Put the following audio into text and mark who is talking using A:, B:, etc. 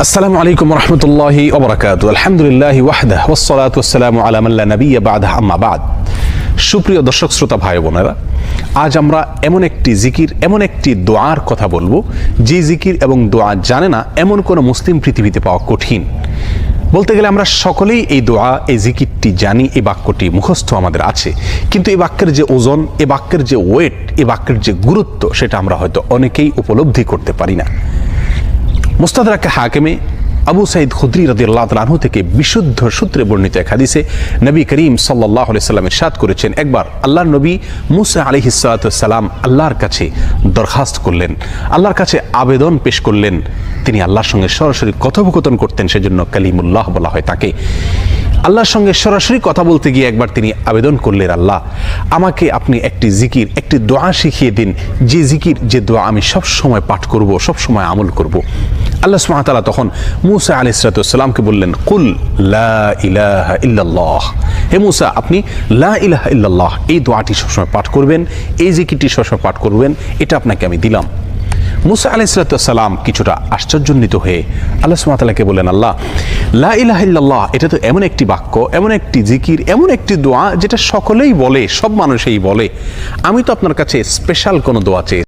A: আসসালামু আলাইকুম রহমতুল্লাহি ওয়া বারাকাতুহু। আলহামদুলিল্লাহি ওয়াহদাহু ওয়াসসালাতু ওয়াসসালামু আলা মান লা নাবিয়্যা বা'দাহু, আম্মা বা'দ। সুপ্রিয় দর্শক শ্রোতা ভাই বোনেরা, আজ আমরা এমন একটি জিকির, এমন একটি দোয়ার কথা বলবো যে জিকির এবং দোয়া জানে না এমন কোনো মুসলিম পৃথিবীতে পাওয়া কঠিন। বলতে গেলে আমরা সকলেই এই দোয়া, এই জিকিরটি জানি, এই বাক্যটি মুখস্থ আমাদের আছে, কিন্তু এই বাক্যের যে ওজন, এই বাক্যের যে ওয়েট, এই বাক্যের যে গুরুত্ব, সেটা আমরা হয়তো অনেকেই উপলব্ধি করতে পারি না। মুস্তাদরাক হাকিমে আবু সাঈদ খুদরি রাদিয়াল্লাহু তাআলা আনহু থেকে বিশুদ্ধ সূত্রে বর্ণিত এক হাদিসে নবী করিম সাল্লাল্লাহু আলাইহি সাল্লাম ইরশাদ করেছেন, একবার আল্লাহর নবী মুসা আলাইহিস সালাতু ওয়াসসালাম আল্লাহর কাছে দরখাস্ত করলেন, আল্লাহর কাছে আবেদন পেশ করলেন। তিনি আল্লাহর সঙ্গে সরাসরি কথোপকথন করতেন, সেজন্য কালিমুল্লাহ বলা হয় তাকে। আল্লাহর সঙ্গে সরাসরি কথা বলতে গিয়ে একবার তিনি আবেদন করলেন, আল্লাহ আমাকে আপনি একটি জিকির, একটি দোয়া শিখিয়ে দিন, যে জিকির, যে দোয়া আমি সব সময় পাঠ করব, সব সময় আমল করব। আল্লাহ সুবহানাহু ওয়া তাআলা তখন মুসা আলাইহিস সালাতু ওয়াসসালামকে বললেন, কুল লা ইলাহা ইল্লাল্লাহ, হে মুসা আপনি লা ইলাহা ইল্লাল্লাহ এই দোয়াটি সবসময় পাঠ করবেন, এই জিকিরটি সবসময় পাঠ করবেন, এটা আপনাকে আমি দিলাম। মুসা আলাইহিস সালাতু ওয়াসসালাম কিছুটা আশ্চর্যান্বিত হয়ে আল্লাহ সুবহানাহু ওয়া তাআলাকে বললেন, আল্লাহ লা ইলাহা ইল্লাল্লাহ এটা তো এমন একটি বাক্য, এমন একটি জিকির, এমন একটি দোয়া যেটা সকলেই বলে, সব মানুষই বলে। আমি তো আপনার কাছে স্পেশাল কোনো দোয়া চেয়ে